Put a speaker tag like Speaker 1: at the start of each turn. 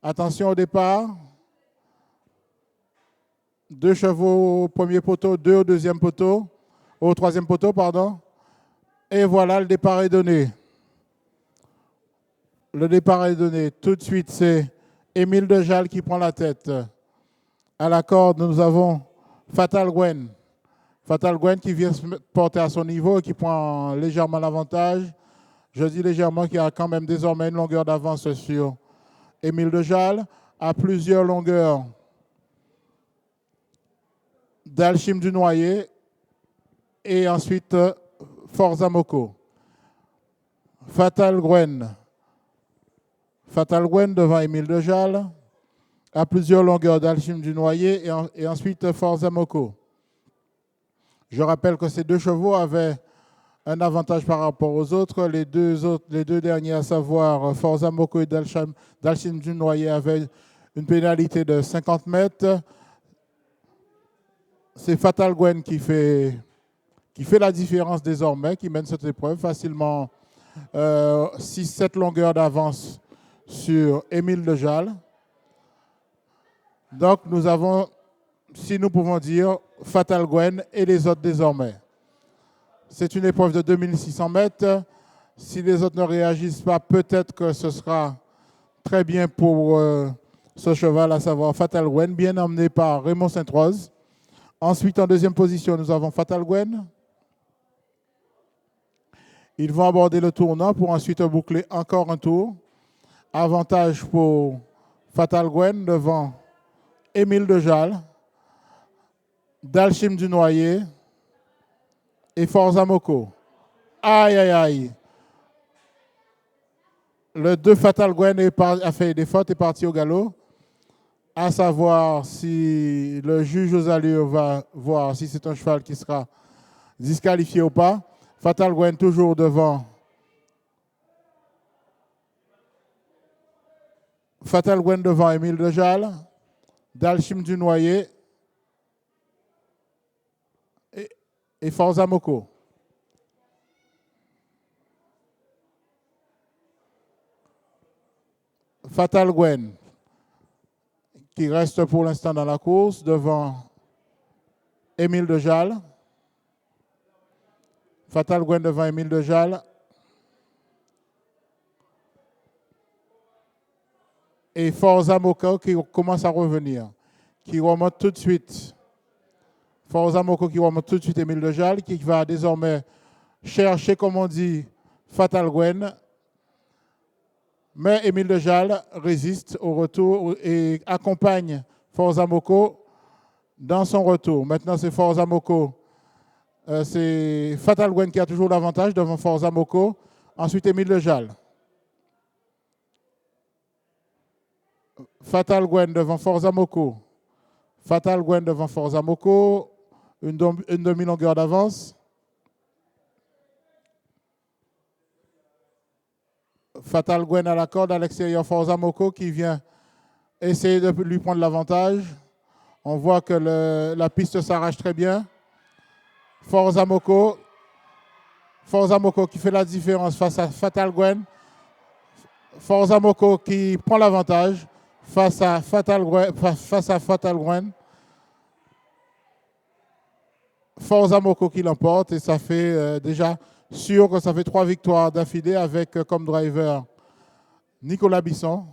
Speaker 1: Attention au départ. 2 chevaux au premier poteau, 2 au deuxième poteau, au troisième poteau, pardon. Et voilà, le départ est donné. Le départ est donné. Tout de suite, c'est Émile Dejal qui prend la tête. À la corde, nous avons Fatal Gwen. Fatal Gwen qui vient se porter à son niveau et qui prend légèrement l'avantage. Je dis légèrement qu'il y a quand même désormais une longueur d'avance sur Émile Dejal, à plusieurs longueurs d'Alchim du Noyer et ensuite Forza Moko. Fatal Gwen devant Émile Dejal, à plusieurs longueurs d'Alchim du Noyer et ensuite Forza Moko. Je rappelle que ces 2 chevaux avaient un avantage par rapport aux autres. Les deux derniers, à savoir Forza Moko et Dalchim du Noyer, avaient une pénalité de 50 mètres. C'est Fatal Gwen qui fait la différence désormais, qui mène cette épreuve facilement 6-7 longueurs d'avance sur Émile Dejal. Donc nous avons, si nous pouvons dire, Fatal Gwen et les autres désormais. C'est une épreuve de 2600 mètres. Si les autres ne réagissent pas, peut-être que ce sera très bien pour ce cheval, à savoir Fatal Gwen, bien emmené par Raymond Sainte-Rose. Ensuite, en deuxième position, nous avons Fatal Gwen. Ils vont aborder le tournant pour ensuite boucler encore un tour. Avantage pour Fatal Gwen devant Émile Dejal, Dalchim du Noyer et Forza Moko. Aïe, aïe, aïe. Le 2 Fatal Gwen a fait des fautes et est parti au galop. À savoir si le juge aux allures va voir si c'est un cheval qui sera disqualifié ou pas. Fatal Gwen toujours devant. Fatal Gwen devant Émile Dejal, Dalchim du Noyer et Forza Moko. Fatal Gwen qui reste pour l'instant dans la course devant Émile Dejal. Fatal Gwen devant Émile Dejal. Et Forza Moko qui commence à revenir, qui remonte tout de suite. Forza Moko qui remonte tout de suite Émile Dejal, qui va désormais chercher, comme on dit, Fatal Gwen. Mais Émile Dejal résiste au retour et accompagne Forza Moko dans son retour. Maintenant, c'est Forza Moko. C'est Fatal Gwen qui a toujours l'avantage devant Forza Moko. Ensuite, Émile Dejal. Fatal Gwen devant Forza Moko. Fatal Gwen devant Forza Moko. Une demi-longueur d'avance. Fatal Gwen à la corde à l'extérieur, Forza Moko qui vient essayer de lui prendre l'avantage. On voit que la piste s'arrache très bien. Forza Moko qui fait la différence face à Fatal Gwen. Forza Moko qui prend l'avantage face à Fatal Gwen. Forza Moko qui l'emporte et ça fait déjà sûr que ça fait 3 victoires d'affilée avec comme driver Nicolas Bisson.